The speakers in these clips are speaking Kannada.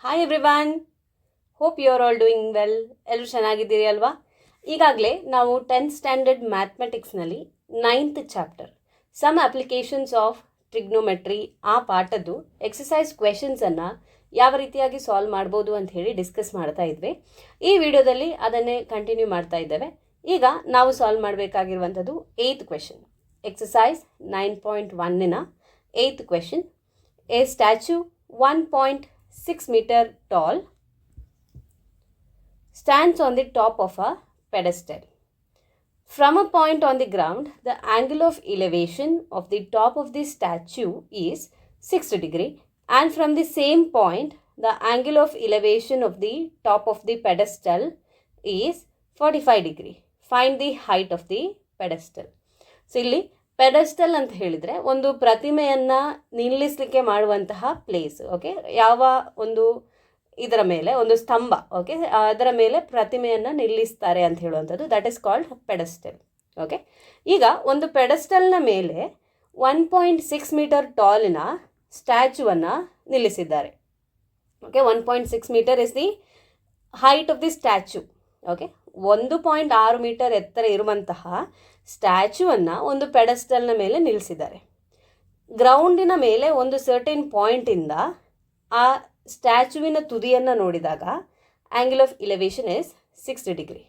Hi everyone, hope you are all doing well. ಎಲ್ಲರೂ ಚೆನ್ನಾಗಿದ್ದೀರಿ ಅಲ್ವಾ? ಈಗಾಗಲೇ ನಾವು 10th ಸ್ಟ್ಯಾಂಡರ್ಡ್ ಮ್ಯಾಥಮೆಟಿಕ್ಸ್ನಲ್ಲಿ 9th chapter some applications of trigonometry ಆ ಪಾಠದ್ದು ಎಕ್ಸಸೈಸ್ ಕ್ವೆಶನ್ಸನ್ನು ಯಾವ ರೀತಿಯಾಗಿ ಸಾಲ್ವ್ ಮಾಡ್ಬೋದು ಅಂತ ಹೇಳಿ ಡಿಸ್ಕಸ್ ಮಾಡ್ತಾ ಇದ್ವಿ. ಈ ವಿಡಿಯೋದಲ್ಲಿ ಅದನ್ನೇ ಕಂಟಿನ್ಯೂ ಮಾಡ್ತಾ ಇದ್ದೇವೆ. ಈಗ ನಾವು ಸಾಲ್ವ್ ಮಾಡಬೇಕಾಗಿರುವಂಥದ್ದು 8th ಕ್ವೆಶನ್, ಎಕ್ಸಸೈಸ್ 9.1ನ 8th question. A statue 1.6 meter tall stands on the top of a pedestal. From a point on the ground, the angle of elevation of the top of the statue is 60 degree, and from the same point, the angle of elevation of the top of the pedestal is 45 degree. Find the height of the pedestal. So, ಇಲ್ಲಿ ಪೆಡಸ್ಟಲ್ ಅಂತ ಹೇಳಿದರೆ ಒಂದು ಪ್ರತಿಮೆಯನ್ನು ನಿಲ್ಲಿಸಲಿಕ್ಕೆ ಮಾಡುವಂತಹ ಪ್ಲೇಸ್. ಓಕೆ, ಯಾವ ಒಂದು ಇದರ ಮೇಲೆ ಒಂದು ಸ್ತಂಭ, ಓಕೆ, ಅದರ ಮೇಲೆ ಪ್ರತಿಮೆಯನ್ನು ನಿಲ್ಲಿಸ್ತಾರೆ ಅಂತ ಹೇಳುವಂಥದ್ದು, that is called pedestal. Okay, ಈಗ ಒಂದು ಪೆಡಸ್ಟಲ್ನ ಮೇಲೆ 1.6 meter ಟಾಲಿನ ಸ್ಟ್ಯಾಚ್ಯೂವನ್ನು ನಿಲ್ಲಿಸಿದ್ದಾರೆ. Okay, 1.6 meter is the height of the statue. Okay, 1.6 metre ಎತ್ತರ ಇರುವಂತಹ ಸ್ಟ್ಯಾಚ್ಯೂವನ್ನು ಒಂದು ಪೆಡಸ್ಟಲ್ನ ಮೇಲೆ ನಿಲ್ಲಿಸಿದ್ದಾರೆ. ಗ್ರೌಂಡಿನ ಮೇಲೆ ಒಂದು ಸರ್ಟೆನ್ ಪಾಯಿಂಟಿಂದ ಆ ಸ್ಟ್ಯಾಚ್ಯೂವಿನ ತುದಿಯನ್ನು ನೋಡಿದಾಗ angle of elevation is 60 degree.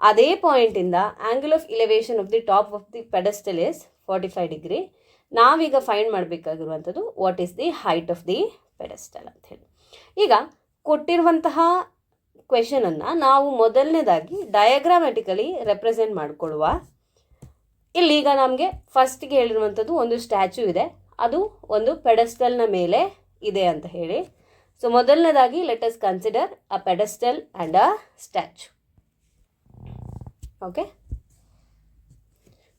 ಅದೇ ಪಾಯಿಂಟಿಂದ angle of elevation of the top of the pedestal is 45 degree. ನಾವೀಗ ಫೈಂಡ್ ಮಾಡಬೇಕಾಗಿರುವಂಥದ್ದು what is the height of the pedestal ಅಂತ ಹೇಳಿ. ಈಗ ಕೊಟ್ಟಿರುವಂತಹ ಕ್ವೆಶನನ್ನು ನಾವು ಮೊದಲನೇದಾಗಿ ಡಯಾಗ್ರಾಮೆಟಿಕಲಿ ರೆಪ್ರೆಸೆಂಟ್ ಮಾಡಿಕೊಳ್ಳುವ. ಇಲ್ಲೀಗ ನಮಗೆ ಫಸ್ಟ್ಗೆ ಹೇಳಿರುವಂಥದ್ದು ಒಂದು ಸ್ಟ್ಯಾಚ್ಯೂ ಇದೆ, ಅದು ಒಂದು ಪೆಡಸ್ಟಲ್ನ ಮೇಲೆ ಇದೆ ಅಂತ ಹೇಳಿ. ಸೊ ಮೊದಲನೇದಾಗಿ let us consider a pedestal and a statue. Okay,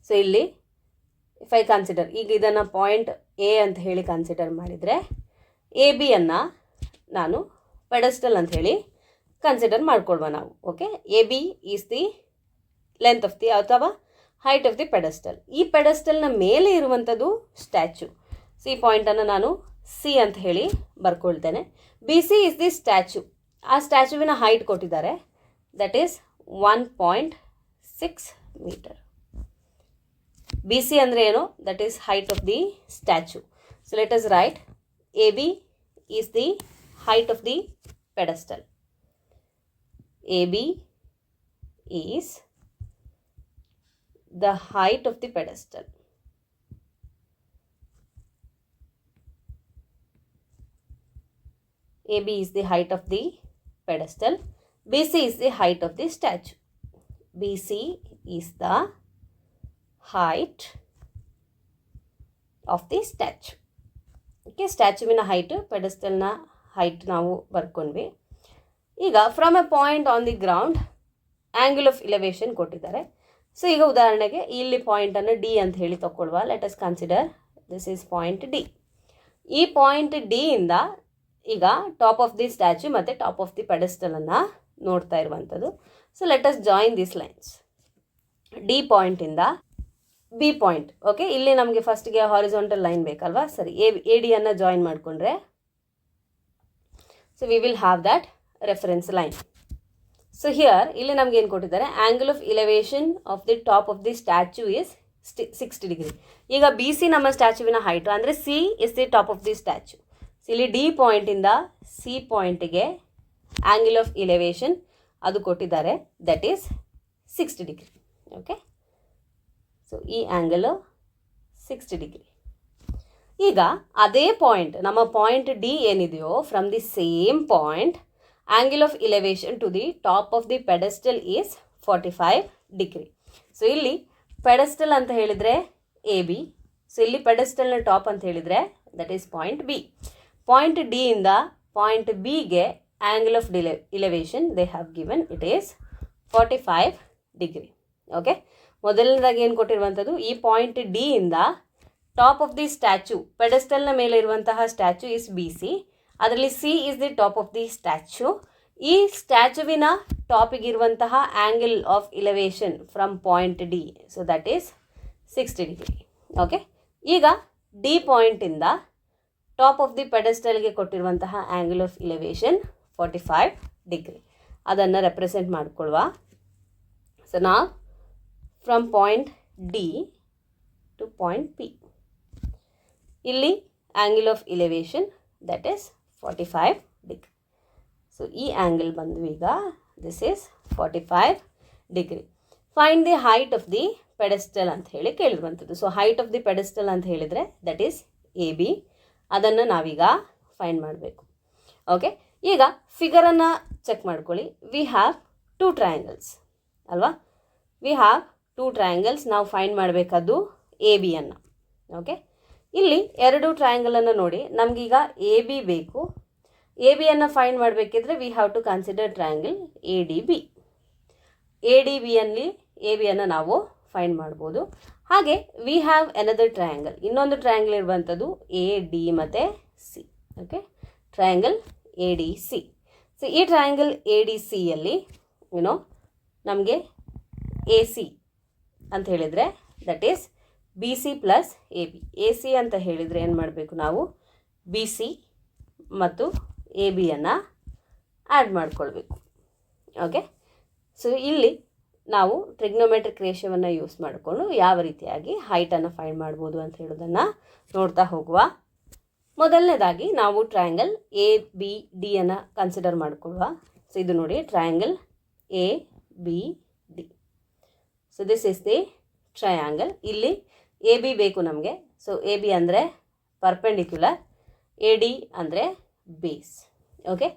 so ಇಲ್ಲಿ ಇಫ್ ಐ ಕನ್ಸಿಡರ್, ಈಗ ಇದನ್ನು ಪಾಯಿಂಟ್ ಎ ಅಂತ ಹೇಳಿ ಕನ್ಸಿಡರ್ ಮಾಡಿದರೆ ಎ ಬಿಯನ್ನು ನಾನು ಪೆಡಸ್ಟಲ್ ಅಂತ ಹೇಳಿ ಕನ್ಸಿಡರ್ ಮಾಡ್ಕೊಳ್ವ ನಾವು. Okay, A B is the length of the ಅಥವಾ ಹೈಟ್ ಆಫ್ ದಿ ಪೆಡಸ್ಟಲ್. ಈ ಪೆಡಸ್ಟಲ್ನ ಮೇಲೆ ಇರುವಂಥದ್ದು ಸ್ಟ್ಯಾಚ್ಯೂ. ಸೊ ಈ ಪಾಯಿಂಟನ್ನು ನಾನು ಸಿ ಅಂತ ಹೇಳಿ ಬರ್ಕೊಳ್ತೇನೆ. B C is the statue. ಆ ಸ್ಟ್ಯಾಚ್ಯೂವಿನ ಹೈಟ್ ಕೊಟ್ಟಿದ್ದಾರೆ, that is 1.6 meter. B C ಅಂದರೆ ಏನು? That is height of the statue. So let us write A B is the height of the pedestal. AB is the height of the pedestal. AB is the height of the pedestal. BC is the height of the statue. BC is the height of the statue. Okay, ಸ್ಟ್ಯಾಚ್ಯೂವಿನ ಹೈಟ್, ಪೆಡಸ್ಟಲ್ನ ಹೈಟ್ ನಾವು ಬರ್ಕೊಂಡ್ವಿ. ಈಗ from a point on the ground angle of elevation ಕೊಟ್ಟಿದ್ದಾರೆ. ಸೊ ಈಗ ಉದಾಹರಣೆಗೆ ಇಲ್ಲಿ ಪಾಯಿಂಟನ್ನು ಡಿ ಅಂತ ಹೇಳಿ ತಗೊಳ್ಳುವ. Let us consider this is point D. ಈ ಪಾಯಿಂಟ್ ಡಿ ಇಂದ ಈಗ ಟಾಪ್ ಆಫ್ ದಿ ಸ್ಟ್ಯಾಚ್ಯೂ ಮತ್ತು ಟಾಪ್ ಆಫ್ ದಿ ಪೆಡಸ್ಟಲನ್ನು ನೋಡ್ತಾ ಇರುವಂಥದ್ದು. So let us join this lines. D ಪಾಯಿಂಟಿಂದ ಬಿ ಪಾಯಿಂಟ್. ಓಕೆ, ಇಲ್ಲಿ ನಮಗೆ ಫಸ್ಟ್ಗೆ ಹಾರಿಜಾಂಟಲ್ ಲೈನ್ ಬೇಕಲ್ವಾ? ಸರಿ, ಎ ಡಿಯನ್ನು ಜಾಯಿನ್ ಮಾಡಿಕೊಂಡ್ರೆ so we will have that reference line. So here ಇಲ್ಲಿ ನಮ್ಗೆ ಏನು ಕೊಟ್ಟಿದ್ದಾರೆ? Angle of elevation of the top of the statue is 60 degree. ಈಗ ಬಿ ಸಿ ನಮ್ಮ ಸ್ಟ್ಯಾಚ್ಯೂವಿನ ಹೈಟು, ಅಂದರೆ C is the top of the statue. So ಇಲ್ಲಿ ಡಿ ಪಾಯಿಂಟಿಂದ ಸಿ ಪಾಯಿಂಟಿಗೆ ಆ್ಯಂಗಲ್ ಆಫ್ ಇಲೆವೇಷನ್ ಅದು ಕೊಟ್ಟಿದ್ದಾರೆ, that is 60 degree. Okay, so ಈ ಆ್ಯಂಗಲು 60 degree. ಈಗ ಅದೇ ಪಾಯಿಂಟ್, ನಮ್ಮ ಪಾಯಿಂಟ್ ಡಿ ಏನಿದೆಯೋ, from the same point angle of elevation to the top of the pedestal is 45 degree. So ಇಲ್ಲಿ ಪೆಡಸ್ಟಲ್ ಅಂತ ಹೇಳಿದರೆ ಎ ಬಿ. ಸೊ ಇಲ್ಲಿ ಪೆಡಸ್ಟಲ್ನ ಟಾಪ್ ಅಂತ ಹೇಳಿದರೆ that is point B. Point D ಇಂದ ಪಾಯಿಂಟ್ ಬಿಗೆ angle of elevation they have given, it is 45 degree. Okay, ಮೊದಲನೇದಾಗಿ ಏನು ಕೊಟ್ಟಿರುವಂಥದ್ದು? ಈ ಪಾಯಿಂಟ್ ಡಿ ಇಂದ ಟಾಪ್ ಆಫ್ ದಿ ಸ್ಟ್ಯಾಚ್ಯೂ, ಪೆಡಸ್ಟಲ್ನ ಮೇಲೆ ಇರುವಂತಹ ಸ್ಟ್ಯಾಚ್ಯೂ ಇಸ್ ಬಿ ಸಿ. ಅದರಲ್ಲಿ C is the top of the statue. ಈ ಸ್ಟ್ಯಾಚ್ಯೂವಿನ ಟಾಪಿಗಿರುವಂತಹ angle of elevation from point D, so that is 60 degree. Okay, ಈಗ ಡಿ ಪಾಯಿಂಟಿಂದ ಟಾಪ್ ಆಫ್ ದಿ ಪೆಡೆಸ್ಟಲ್ಗೆ ಕೊಟ್ಟಿರುವಂತಹ ಆ್ಯಂಗಲ್ ಆಫ್ ಇಲಿವೇಶನ್ 45 ಡಿಗ್ರಿ. ಅದನ್ನು ರೆಪ್ರೆಸೆಂಟ್ ಮಾಡ್ಕೊಳ್ಳುವ. ಸೊ ನಾವು from point D to point P, ಇಲ್ಲಿ angle of elevation that is 45 degree. So ಈ ಆ್ಯಂಗಲ್ ಬಂದು ಈಗ this is 45 degree. Find the height of the pedestal ಅಂತ ಹೇಳಿ ಕೇಳಿರುವಂಥದ್ದು. So height of the pedestal ಅಂತ ಹೇಳಿದರೆ ದಟ್ ಈಸ್ ಎ ಬಿ. ಅದನ್ನು ನಾವೀಗ ಫೈಂಡ್ ಮಾಡಬೇಕು. ಓಕೆ, ಈಗ ಫಿಗರನ್ನು ಚೆಕ್ ಮಾಡ್ಕೊಳ್ಳಿ. ವಿ ಹ್ಯಾವ್ 2 ಟ್ರಯಾಂಗಲ್ಸ್ ಅಲ್ವಾ? We have 2 triangles. ನಾವು ಫೈಂಡ್ ಮಾಡಬೇಕಾದ್ದು ಎ ಬಿಯನ್ನು. ಓಕೆ, ಇಲ್ಲಿ 2 ಟ್ರಯಾಂಗಲನ್ನು ನೋಡಿ. ನಮಗೀಗ ಎ ಬಿ ಬೇಕು. ಎ ಬಿಯನ್ನು ಫೈಂಡ್ ಮಾಡಬೇಕಿದ್ರೆ we have to consider triangle A D B. A D ಬಿಯಲ್ಲಿ ಎ ಬಿಯನ್ನು ನಾವು ಫೈಂಡ್ ಮಾಡ್ಬೋದು. ಹಾಗೆ ವಿ ಹ್ಯಾವ್ ಅನದರ್ ಟ್ರಯಾಂಗಲ್, ಇನ್ನೊಂದು ಟ್ರಯಾಂಗಲ್ ಇರುವಂಥದ್ದು ಎ ಡಿ ಮತ್ತು C. Okay, triangle A D C. So ಈ ಟ್ರಯಾಂಗಲ್ ಎ ಡಿ ಸಿಯಲ್ಲಿ ಏನೋ ನಮಗೆ ಎ ಸಿ ಅಂತ ಹೇಳಿದರೆ that is B C plus A B. A C ಅಂತ ಹೇಳಿದರೆ ಏನು ಮಾಡಬೇಕು ನಾವು? ಬಿ ಸಿ ಮತ್ತು ಎ ಬಿಯನ್ನು ಆ್ಯಡ್ ಮಾಡ್ಕೊಳ್ಬೇಕು. ಓಕೆ, ಸೊ ಇಲ್ಲಿ ನಾವು ಟ್ರಿಗ್ನೋಮೆಟ್ರಿಕ್ ರೇಷಿಯೋವನ್ನು ಯೂಸ್ ಮಾಡಿಕೊಂಡು ಯಾವ ರೀತಿಯಾಗಿ ಹೈಟನ್ನು ಫೈಂಡ್ ಮಾಡ್ಬೋದು ಅಂತ ಹೇಳೋದನ್ನು ನೋಡ್ತಾ ಹೋಗುವ. ಮೊದಲನೇದಾಗಿ ನಾವು ಟ್ರಯಾಂಗಲ್ ಎ ಬಿ ಡಿಯನ್ನು ಕನ್ಸಿಡರ್ ಮಾಡಿಕೊಳ್ಳುವ. ಸೊ ಇದು ನೋಡಿ triangle A B D. So this is the triangle. ಇಲ್ಲಿ ಎ ಬಿ ಬೇಕು ನಮಗೆ. ಸೊ ಎ ಬಿ ಅಂದರೆ ಪರ್ಪೆಂಡಿಕ್ಯುಲರ್, ಎ ಡಿ ಅಂದರೆ ಬೇಸ್. ಓಕೆ,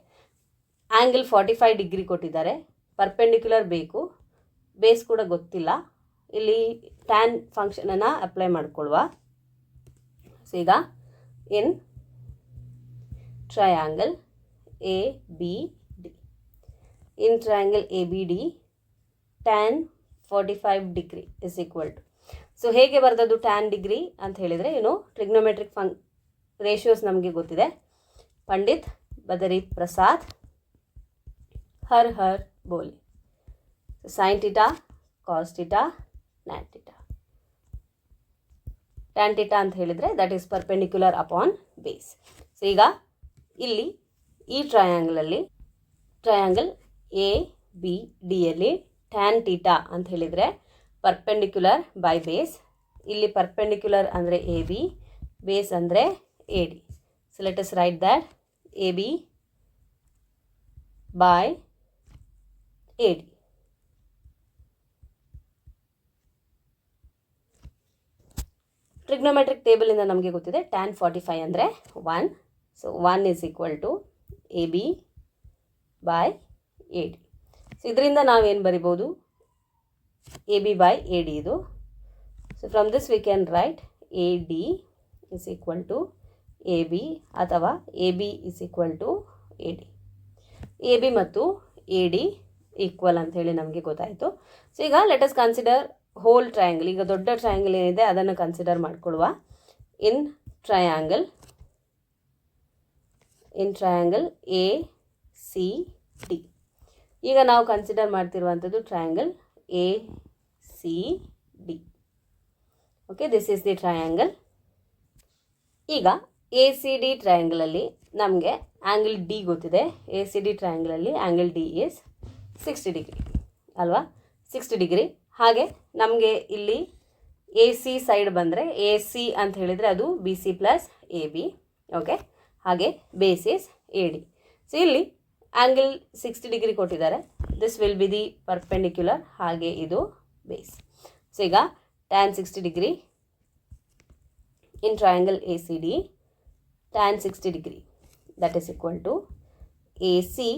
ಆ್ಯಂಗಲ್ 45 ಡಿಗ್ರಿ ಕೊಟ್ಟಿದ್ದಾರೆ. ಪರ್ಪೆಂಡಿಕ್ಯುಲರ್ ಬೇಕು, ಬೇಸ್ ಕೂಡ ಗೊತ್ತಿಲ್ಲ. ಇಲ್ಲಿ ಟ್ಯಾನ್ ಫಂಕ್ಷನನ್ನು ಅಪ್ಲೈ ಮಾಡಿಕೊಳ್ಳುವ. ಸೊ ಈಗ in triangle A B D, in triangle A B D tan 45 degree is equal to. So ಹೇಗೆ ಬರೆದದ್ದು ಟ್ಯಾನ್ ಡಿಗ್ರಿ ಅಂತ ಹೇಳಿದರೆ ಟ್ರಿಗ್ನೋಮೆಟ್ರಿಕ್ ರೇಷಿಯೋಸ್ ನಮಗೆ ಗೊತ್ತಿದೆ. ಪಂಡಿತ್ ಬದರಿ ಪ್ರಸಾದ್ ಹರ್ ಹರ್ ಬೋಲಿ. Sine theta, cos theta, tan theta. Tan theta ಅಂತ ಹೇಳಿದರೆ that is perpendicular upon base. So ಈಗ ಇಲ್ಲಿ ಈ ಟ್ರಯಾಂಗಲಲ್ಲಿ ಟ್ರಯಾಂಗಲ್ ಎ ಬಿ ಡಿಯಲ್ಲಿ ಟ್ಯಾನ್ ಟಿಟಾ ಅಂತ ಹೇಳಿದರೆ ಪರ್ಪೆಂಡಿಕ್ಯುಲರ್ ಬೈ ಬೇಸ್. ಇಲ್ಲಿ ಪರ್ಪೆಂಡಿಕ್ಯುಲರ್ ಅಂದರೆ ಎ ಬಿ, ಬೇಸ್ ಅಂದರೆ A D. So let us write that A B by A D. Trigonometric ಟೇಬಲಿಂದ ನಮಗೆ ಗೊತ್ತಿದೆ ಟ್ಯಾನ್ 45 ಅಂದರೆ 1. So 1 is equal to A B by A D. So ಇದರಿಂದ ನಾವೇನು ಬರಿಬೋದು? A B by A D ಇದು. So from this we can write A D is equal to A B ಅಥವಾ A B is equal to A D. A B ಮತ್ತು ಎ ಡಿ ಈಕ್ವಲ್ ಅಂಥೇಳಿ ನಮಗೆ ಗೊತ್ತಾಯಿತು. ಸೊ ಈಗ let us consider whole triangle. ಈಗ ದೊಡ್ಡ ಟ್ರಯಾಂಗಲ್ ಏನಿದೆ ಅದನ್ನು ಕನ್ಸಿಡರ್ ಮಾಡಿಕೊಳ್ಳುವ. In triangle A C D. ಈಗ ನಾವು consider ಮಾಡ್ತಿರುವಂಥದ್ದು triangle A C D. Okay, this is the triangle. ಈಗ ಎ ಸಿ ಡಿ ಟ್ರಯಾಂಗಲಲ್ಲಿ ನಮಗೆ ಆ್ಯಂಗಲ್ ಡಿ ಗೊತ್ತಿದೆ. ಎ ಸಿ ಡಿ ಟ್ರಯಾಂಗಲಲ್ಲಿ ಆ್ಯಂಗಲ್ ಡಿ ಈಸ್ 60 ಡಿಗ್ರಿ ಅಲ್ವಾ? 60 ಡಿಗ್ರಿ. ಹಾಗೆ ನಮಗೆ ಇಲ್ಲಿ ಎ ಸಿ ಸೈಡ್ ಬಂದರೆ ಎ ಸಿ ಅಂತ ಹೇಳಿದರೆ ಅದು B C plus A B. Okay, ಹಾಗೆ base is A D. So ಇಲ್ಲಿ ಆ್ಯಂಗಲ್ 60 ಡಿಗ್ರಿ ಕೊಟ್ಟಿದ್ದಾರೆ. This will be the perpendicular, ಹಾಗೆ ಇದು ಬೇಸ್. ಸೊ ಈಗ tan 60 degree in triangle A C D, tan 60 degree that is equal to A C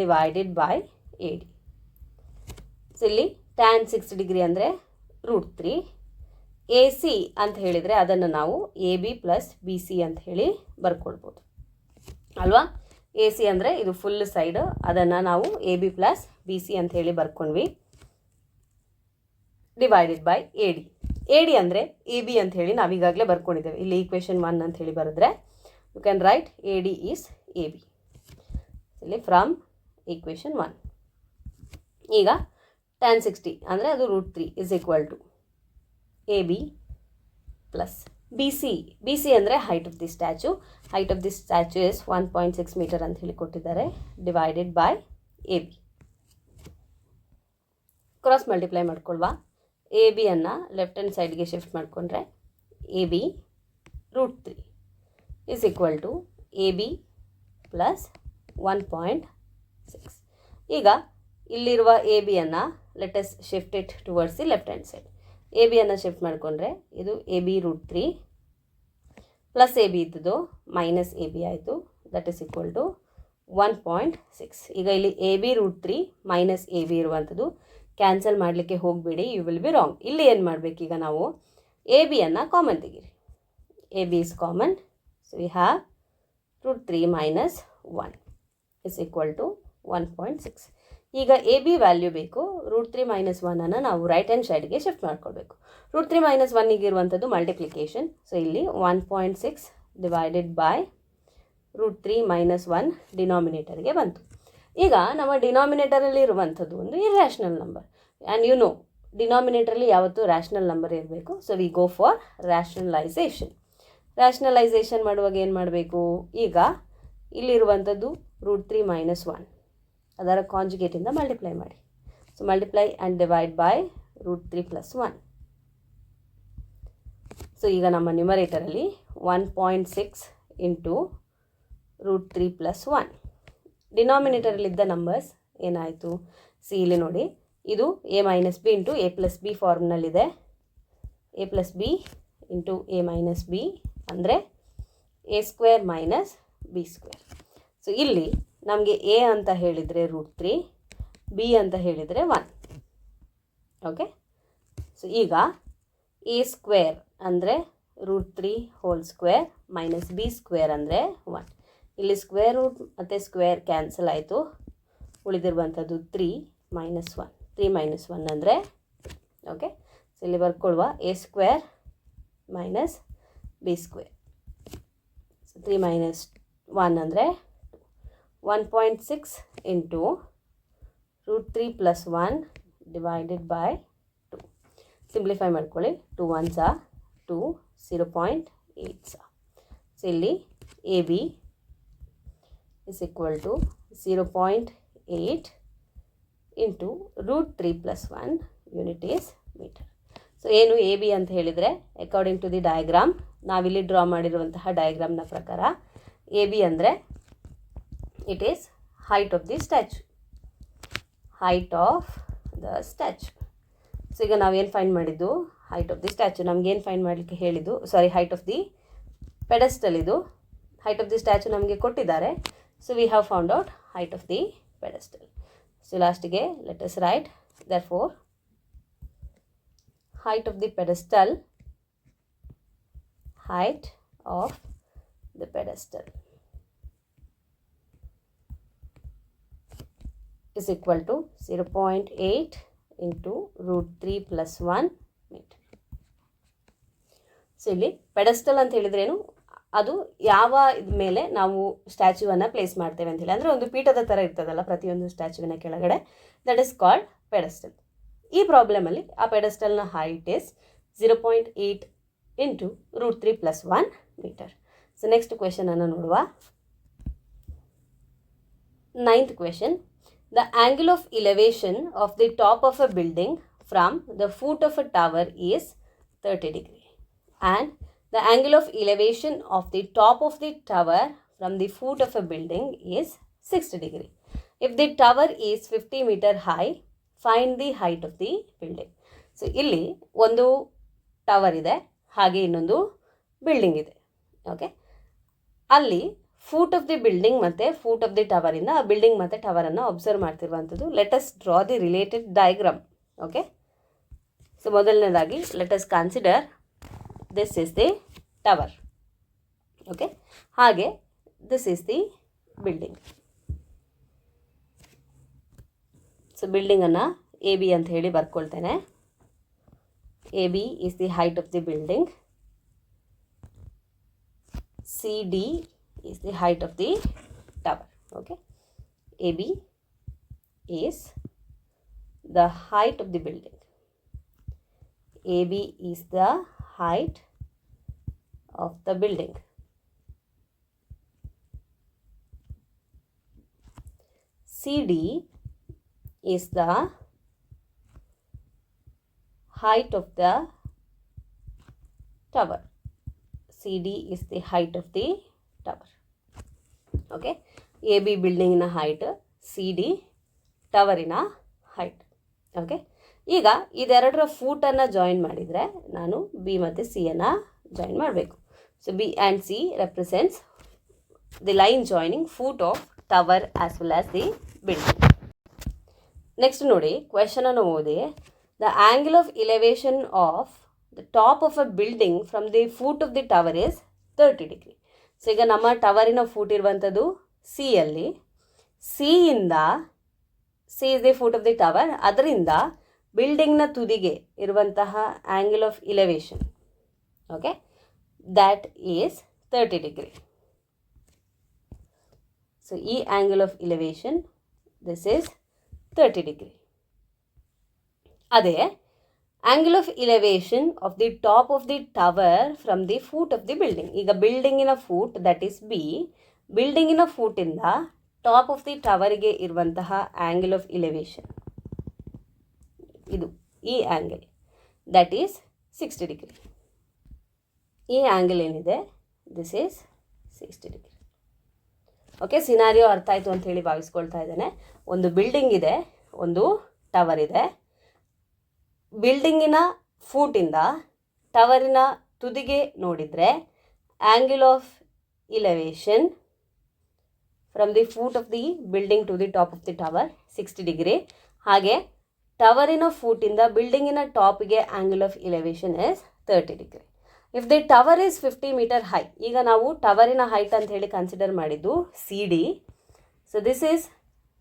divided by A D. So ಇಲ್ಲಿ ಟ್ಯಾನ್ 60 ಡಿಗ್ರಿ ಅಂದರೆ √3. ಎ ಸಿ ಅಂತ ಹೇಳಿದರೆ ಅದನ್ನು ನಾವು A B plus B C ಅಂತ ಹೇಳಿ ಬರ್ಕೊಳ್ಬೋದು ಅಲ್ವಾ? ಎ ಸಿ ಅಂದರೆ ಇದು ಫುಲ್ ಸೈಡ್, ಅದನ್ನು ನಾವು A B plus B C ಅಂತ ಹೇಳಿ ಬರ್ಕೊಂಡ್ವಿ. Divided by A D. A D ಅಂದರೆ ಎ ಬಿ ಅಂತ ಹೇಳಿ ನಾವೀಗಾಗಲೇ ಬರ್ಕೊಂಡಿದ್ದೇವೆ. ಇಲ್ಲಿ ಈಕ್ವೇಷನ್ 1 ಅಂತ ಹೇಳಿ ಬರೆದ್ರೆ you can write A D is A B. ಇಲ್ಲಿ ಫ್ರಮ್ ಈಕ್ವೇಷನ್ 1. ಈಗ ಟ್ಯಾನ್ 60 ಅಂದರೆ ಅದು √3 is equal to A B plus B C ಅಂದರೆ height of the statue. Height of the statue is 1.6 metre ಅಂತ ಹೇಳಿ ಕೊಟ್ಟಿದ್ದಾರೆ. Divided by A B. Cross multiply ಮಾಡ್ಕೊಳ್ವಾ. ಎ ಬಿಯನ್ನು ಲೆಫ್ಟ್ ಹ್ಯಾಂಡ್ ಸೈಡ್ಗೆ ಶಿಫ್ಟ್ ಮಾಡಿಕೊಂಡ್ರೆ A B √3 is equal to A B plus 1.6. ಈಗ ಇಲ್ಲಿರುವ ಎ ಬಿಯನ್ನು let us shift it towards the left hand side. A ಬಿಯನ್ನು ಶಿಫ್ಟ್ ಮಾಡಿಕೊಂಡ್ರೆ ಇದು A B √3 plus A B ಇದ್ದದ್ದು ಮೈನಸ್ ಎ ಬಿ ಆಯಿತು. That is equal to 1.6. ಈಗ ಇಲ್ಲಿ A B √3 minus A B ಇರುವಂಥದ್ದು ಕ್ಯಾನ್ಸಲ್ ಮಾಡಲಿಕ್ಕೆ ಹೋಗಬೇಡಿ, ಯು ವಿಲ್ ಬಿ ರಾಂಗ್. ಇಲ್ಲಿ ಏನು ಮಾಡಬೇಕೀಗ ನಾವು ಎ ಬಿಯನ್ನು ಕಾಮನ್ ತೆಗೀರಿ. A B is common. So we have √3 minus 1 is equal to 1.6. ಈಗ ಎ ಬಿ ವ್ಯಾಲ್ಯೂ ಬೇಕು. √3 ಮೈನಸ್ 1 ನಾವು ರೈಟ್ ಹ್ಯಾಂಡ್ ಸೈಡ್ಗೆ ಶಿಫ್ಟ್ ಮಾಡ್ಕೊಳ್ಬೇಕು. √3 ಮೈನಸ್ 1 ಇರುವಂಥದ್ದು ಮಲ್ಟಿಪ್ಲಿಕೇಶನ್. ಸೊ ಇಲ್ಲಿ 1.6 ಡಿವೈಡೆಡ್ ಬೈ √3 ಮೈನಸ್ 1 ಡಿನಾಮಿನೇಟರ್ಗೆ ಬಂತು. ಈಗ ನಮ್ಮ ಡಿನಾಮಿನೇಟರಲ್ಲಿ ಇರುವಂಥದ್ದು ಒಂದು irrational number. And you know ಡಿನಾಮಿನೇಟರಲ್ಲಿ ಯಾವತ್ತೂ ರ್ಯಾಷನಲ್ ನಂಬರ್ ಇರಬೇಕು. So we go for rationalisation. Rationalisation ಮಾಡುವಾಗ ಏನು ಮಾಡಬೇಕು, ಈಗ ಇಲ್ಲಿರುವಂಥದ್ದು √3 ಮೈನಸ್ 1 ಅದರ ಕಾಂಜುಗೇಟಿಂದ ಮಲ್ಟಿಪ್ಲೈ ಮಾಡಿ. So multiply and divide by √3 plus 1. So ಈಗ ನಮ್ಮ ನ್ಯೂಮರೇಟರಲ್ಲಿ 1.6 ಇಂಟು √3 ಪ್ಲಸ್ 1. ಡಿನಾಮಿನೇಟರಲ್ಲಿದ್ದ ನಂಬರ್ಸ್ ಏನಾಯಿತು, ಸಿ ಇಲ್ಲಿ ನೋಡಿ, ಇದು A minus B into A plus B ಫಾರ್ಮ್ನಲ್ಲಿದೆ. A plus B into A minus B ಅಂದರೆ A square minus B square. So ಇಲ್ಲಿ ನಮಗೆ ಎ ಅಂತ ಹೇಳಿದರೆ √3, ಬಿ ಅಂತ ಹೇಳಿದರೆ 1. ಓಕೆ. ಸೊ ಈಗ ಎ ಸ್ಕ್ವೇರ್ ಅಂದರೆ √3 whole square minus B square ಅಂದರೆ 1. ಇಲ್ಲಿ ಸ್ಕ್ವೇರ್ ರೂಟ್ ಮತ್ತು ಸ್ಕ್ವೇರ್ ಕ್ಯಾನ್ಸಲ್ ಆಯಿತು. ಉಳಿದಿರುವಂಥದ್ದು 3 ಮೈನಸ್ 1. 3 ಮೈನಸ್ 1 ಅಂದರೆ ಓಕೆ. ಸೊ ಇಲ್ಲಿ ಬರ್ಕೊಳ್ಳುವ A square minus B square. So 3 minus 1 ಅಂದರೆ 1.6 into √3 plus 1 divided by 2. Simplify ಮಾಡ್ಕೊಳ್ಳಿ. 2 1s 2, 0.8. ಸೊ ಇಲ್ಲಿ A B is equal to 0.8 into √3 plus 1 unit is meter. So ಏನು ಎ ಬಿ ಅಂತ ಹೇಳಿದರೆ ಅಕಾರ್ಡಿಂಗ್ ಟು ದಿ ಡಯಾಗ್ರಾಮ್, ನಾವಿಲ್ಲಿ ಡ್ರಾ ಮಾಡಿರುವಂತಹ ಡಯಾಗ್ರಾಮ್ನ ಪ್ರಕಾರ ಎ ಬಿ ಅಂದರೆ it is height of the statue. Height of the statue. So ಈಗ ನಾವೇನು ಫೈಂಡ್ ಮಾಡಿದ್ದು, ಹೈಟ್ ಆಫ್ ದಿ ಸ್ಟ್ಯಾಚು ನಮಗೇನು ಫೈಂಡ್ ಮಾಡಲಿಕ್ಕೆ ಹೇಳಿದ್ದು, ಸಾರಿ ಹೈಟ್ ಆಫ್ ದಿ ಪೆಡಸ್ಟಲ್. ಇದು ಹೈಟ್ ಆಫ್ ದಿ ಸ್ಟ್ಯಾಚು ನಮಗೆ ಕೊಟ್ಟಿದ್ದಾರೆ. So we have found out height of the pedestal. So lastಗೆ let us write, therefore height of the pedestal, height of the pedestal is equal to 0.8 into √3 plus 1 meter. So ಇಲ್ಲಿ ಪೆಡಸ್ಟಲ್ ಅಂತ ಹೇಳಿದ್ರೇನು, ಅದು ಯಾವ ಮೇಲೆ ನಾವು ಸ್ಟ್ಯಾಚ್ಯೂವನ್ನು ಪ್ಲೇಸ್ ಮಾಡ್ತೇವೆ ಅಂತ ಹೇಳಿ, ಅಂದರೆ ಒಂದು ಪೀಠದ ಥರ ಇರ್ತದಲ್ಲ ಪ್ರತಿಯೊಂದು ಸ್ಟ್ಯಾಚ್ಯೂವಿನ ಕೆಳಗಡೆ, ದಟ್ ಇಸ್ ಕಾಲ್ಡ್ ಪೆಡಸ್ಟಲ್. ಈ ಪ್ರಾಬ್ಲಮಲ್ಲಿ ಆ ಪೆಡಸ್ಟಲ್ನ height is 0.8 into √3 plus 1 metre. So next ಕ್ವೆಶನನ್ನು ನೋಡುವ. 9th question. The angle of elevation of the top of a building from the foot of a tower is 30 degree and the angle of elevation of the top of the tower from the foot of a building is 60 degree. If the tower is 50 meter high, find the height of the building. So ಇಲ್ಲಿ ಒಂದು ಟವರ್ ಇದೆ, ಹಾಗೆ ಇನ್ನೊಂದು ಬಿಲ್ಡಿಂಗ್ ಇದೆ. ಓಕೆ. ಅಲ್ಲಿ ಫೂಟ್ ಆಫ್ ದಿ ಬಿಲ್ಡಿಂಗ್ ಮತ್ತು ಫೂಟ್ ಆಫ್ ದಿ ಟವರಿಂದ ಆ ಬಿಲ್ಡಿಂಗ್ ಮತ್ತು ಟವರನ್ನು ಅಬ್ಸರ್ವ್ ಮಾಡ್ತಿರುವಂಥದ್ದು. Let us draw the related diagram. Okay. So ಮೊದಲನೇದಾಗಿ let us consider this is the tower. Okay. ಹಾಗೆ this is the building. So ಬಿಲ್ಡಿಂಗನ್ನು ಎ ಬಿ ಅಂತ ಹೇಳಿ ಬರ್ಕೊಳ್ತೇನೆ. A B is the height of the building. C D is the height of the tower. Okay. A B is the height of the building. A B is the height of the building. CD is the height of the tower. CD is the height of the tower. Okay, AB building in a height, CD tower in a height. Okay, ಈಗ ಇದೆರಡರ ಫೂಟನ್ನು ಜಾಯಿನ್ ಮಾಡಿದರೆ ನಾನು ಬಿ ಮತ್ತು ಸಿಯನ್ನು ಜಾಯಿನ್ ಮಾಡಬೇಕು. So B and C represents the line joining foot of tower as well as the building. Next ನೋಡಿ, ಕ್ವೆಶನನ್ನು ಓದಿ. The angle of elevation of the top of a building from the foot of the tower is 30 degree. So ಈಗ ನಮ್ಮ ಟವರಿನ ಫೂಟ್ ಇರುವಂಥದ್ದು ಸಿಯಲ್ಲಿ, ಸಿಯಿಂದ C is the foot of the tower, ಅದರಿಂದ ಬಿಲ್ಡಿಂಗ್ನ ತುದಿಗೆ ಇರುವಂತಹ angle of elevation, okay, that is 30 degree. So ಈ angle of elevation this is 30 degree. ಅದೇ angle of elevation of the top of the tower from the foot of the building. ಈಗ ಬಿಲ್ಡಿಂಗಿನ ಫೂಟ್ ದಟ್ ಈಸ್ ಬಿ, ಬಿಲ್ಡಿಂಗಿನ ಫೂಟಿಂದ ಟಾಪ್ ಆಫ್ ದಿ ಟವರಿಗೆ ಇರುವಂತಹ ಆ್ಯಂಗಲ್ ಆಫ್ ಇಲೆವೇಷನ್ ಇದು, ಈ ಆ್ಯಂಗಲ್ ದಟ್ ಈಸ್ 60 ಡಿಗ್ರಿ. ಈ ಆ್ಯಂಗಲ್ ಏನಿದೆ this is 60 degree. Okay, scenario ಅರ್ಥ ಆಯಿತು ಅಂತ ಹೇಳಿ ಭಾವಿಸ್ಕೊಳ್ತಾ ಇದ್ದೇನೆ. ಒಂದು ಬಿಲ್ಡಿಂಗ್ ಇದೆ, ಒಂದು ಟವರ್ ಇದೆ. ಬಿಲ್ಡಿಂಗಿನ ಫೂಟಿಂದ ಟವರಿನ ತುದಿಗೆ ನೋಡಿದರೆ angle of elevation from the foot of the building to the top of the tower 60 degree. ಹಾಗೆ ಟವರಿನ ಫೂಟಿಂದ ಬಿಲ್ಡಿಂಗಿನ ಟಾಪಿಗೆ angle of elevation is 30 degree. If the tower is 50 metre high, ಈಗ ನಾವು ಟವರಿನ ಹೈಟ್ ಅಂತ ಹೇಳಿ ಕನ್ಸಿಡರ್ ಮಾಡಿದ್ದು C D. So this is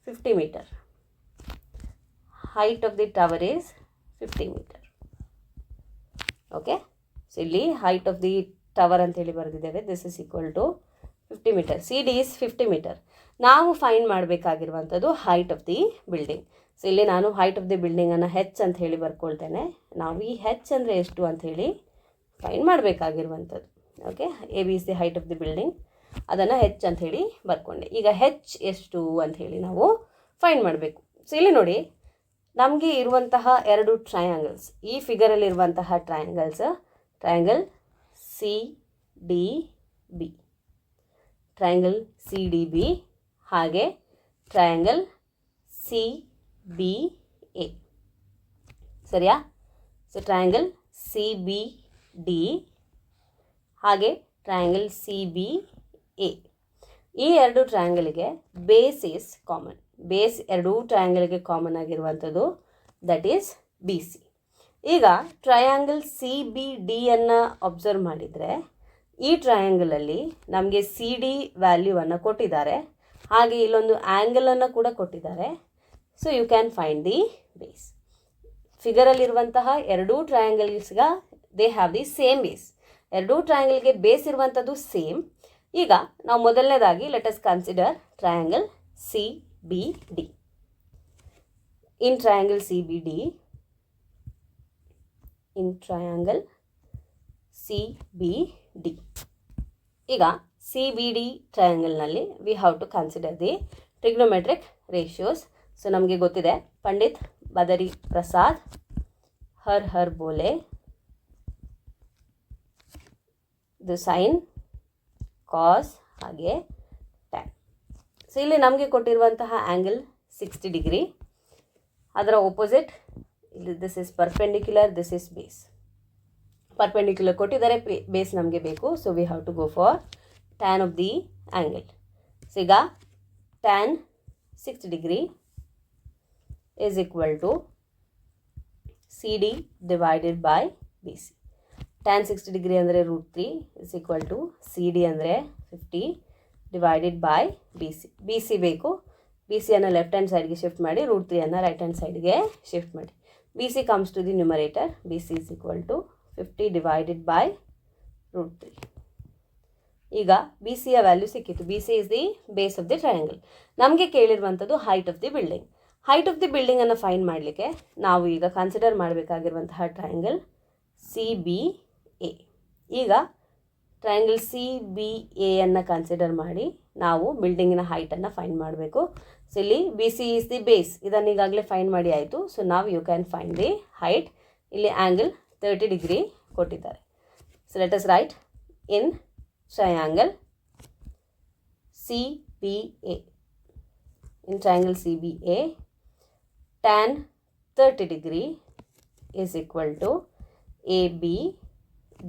50 metre. Height of the tower is 50 metre. Okay, so ಇಲ್ಲಿ ಹೈಟ್ ಆಫ್ ದಿ ಟವರ್ ಅಂತೇಳಿ ಬರೆದಿದ್ದೇವೆ. This is equal to 50 metre. C D is 50 metre. ನಾವು ಫೈಂಡ್ ಮಾಡಬೇಕಾಗಿರುವಂಥದ್ದು height of the building. So ಇಲ್ಲಿ ನಾನು ಹೈಟ್ ಆಫ್ ದಿ ಬಿಲ್ಡಿಂಗನ್ನು ಹೆಚ್ ಅಂತ ಹೇಳಿ ಬರ್ಕೊಳ್ತೇನೆ. ನಾವು ಈ ಹೆಚ್ ಅಂದರೆ ಎಷ್ಟು ಅಂಥೇಳಿ ಫೈಂಡ್ ಮಾಡಬೇಕಾಗಿರುವಂಥದ್ದು. Okay, A B is the height of the building, ಅದನ್ನು ಹೆಚ್ ಅಂತ ಹೇಳಿ ಬರ್ಕೊಂಡೆ. ಈಗ ಹೆಚ್ ಎಷ್ಟು ಅಂಥೇಳಿ ನಾವು ಫೈಂಡ್ ಮಾಡಬೇಕು. ಸೊ ಇಲ್ಲಿ ನೋಡಿ, ನಮಗೆ ಇರುವಂತಹ ಎರಡು ಟ್ರಯಾಂಗಲ್ಸ್, ಈ ಫಿಗರಲ್ಲಿರುವಂತಹ triangles, triangle C D B, triangle C D B, ಹಾಗೆ ಟ್ರಯಾಂಗಲ್ ಸಿ ಬಿ ಎ. ಸರಿಯಾ? So triangle C B D ಹಾಗೆ ಟ್ರಯಾಂಗಲ್ ಸಿ ಬಿ ಎ, ಈ ಎರಡು ಟ್ರಯಾಂಗಲ್ಗೆ ಬೇಸ್ ಈಸ್ ಕಾಮನ್. ಬೇಸ್ ಎರಡೂ ಟ್ರಯಾಂಗಲ್ಗೆ ಕಾಮನ್ ಆಗಿರುವಂಥದ್ದು ದಟ್ ಈಸ್ ಬಿ ಸಿ. ಈಗ ಟ್ರಯಾಂಗಲ್ ಸಿ ಬಿ ಡಿಯನ್ನು ಅಬ್ಸರ್ವ್ ಮಾಡಿದರೆ ಈ ಟ್ರಯಾಂಗಲಲ್ಲಿ ನಮಗೆ ಸಿ ಡಿ ವ್ಯಾಲ್ಯೂವನ್ನು ಕೊಟ್ಟಿದ್ದಾರೆ, ಹಾಗೆ ಇಲ್ಲೊಂದು ಆ್ಯಂಗಲನ್ನು ಕೂಡ ಕೊಟ್ಟಿದ್ದಾರೆ. So you can find the base. ಫಿಗರಲ್ಲಿರುವಂತಹ ಎರಡೂ ಟ್ರಯಾಂಗಲ್ಸ್ಗ they have the same base. ಎರಡೂ ಟ್ರಯಾಂಗಲ್ಗೆ ಬೇಸ್ ಇರುವಂಥದ್ದು ಸೇಮ್. ಈಗ ನಾವು ಮೊದಲನೇದಾಗಿ let us consider triangle C B D. In triangle C B D, in triangle C B D, ಈಗ ಸಿ ಬಿ ಡಿ ಟ್ರಯಾಂಗಲ್ನಲ್ಲಿ we have to consider the trigonometric ratios. So ನಮಗೆ ಗೊತ್ತಿದೆ, ಪಂಡಿತ್ ಬದರಿ ಪ್ರಸಾದ್, ಹರ್ ಹರ್ ಬೋಲೆ, ಇದು ಸೈನ್, ಕಾಸ್ ಹಾಗೆ ಟ್ಯಾನ್. ಸೊ ಇಲ್ಲಿ ನಮಗೆ ಕೊಟ್ಟಿರುವಂತಹ ಆ್ಯಂಗಲ್ 60 ಡಿಗ್ರಿ. ಅದರ ಒಪೋಸಿಟ್ ಇಲ್ಲಿ this is perpendicular, this is base. Perpendicular ಕೊಟ್ಟಿದ್ದಾರೆ, ಬೇಸ್ ನಮಗೆ ಬೇಕು. So we have to go for tan of the angle. So ಈಗ tan 60 degree is equal to CD divided by BC. Tan 60 degree ಅಂದರೆ √3 is equal to CD ಅಂದರೆ 50 divided by BC. BC ಬೇಕು, BCಯನ್ನು ಲೆಫ್ಟ್ ಹ್ಯಾಂಡ್ ಸೈಡ್ಗೆ ಶಿಫ್ಟ್ ಮಾಡಿ, √3ಅನ್ನು ರೈಟ್ ಹ್ಯಾಂಡ್ ಸೈಡ್ಗೆ ಶಿಫ್ಟ್ ಮಾಡಿ. BC comes to the numerator. BC is equal to 50 divided by √3. ಈಗ ಬಿ ಸಿಯ ವ್ಯಾಲ್ಯೂ ಸಿಕ್ಕಿತ್ತು. B C is the base of the triangle. ನಮಗೆ ಕೇಳಿರುವಂಥದ್ದು height of the building. Height of the ಬಿಲ್ಡಿಂಗನ್ನು ಫೈಂಡ್ ಮಾಡಲಿಕ್ಕೆ ನಾವು ಈಗ ಕನ್ಸಿಡರ್ ಮಾಡಬೇಕಾಗಿರುವಂತಹ ಟ್ರಯಾಂಗಲ್ ಸಿ ಬಿ ಎ. ಈಗ ಟ್ರಯಾಂಗಲ್ ಸಿ ಬಿ ಎಯನ್ನು ಕನ್ಸಿಡರ್ ಮಾಡಿ ನಾವು ಬಿಲ್ಡಿಂಗಿನ ಹೈಟನ್ನು ಫೈಂಡ್ ಮಾಡಬೇಕು. ಸೊ ಇಲ್ಲಿ B C is the base, ಇದನ್ನು ಈಗಾಗಲೇ ಫೈಂಡ್ ಮಾಡಿ ಆಯಿತು. ಸೊ ನಾವು you can find the height. ಇಲ್ಲಿ ಆ್ಯಂಗಲ್ 30 ಡಿಗ್ರಿ ಕೊಟ್ಟಿದ್ದಾರೆ. So let us right in triangle C B A. In triangle CBA, tan 30 degree is equal to AB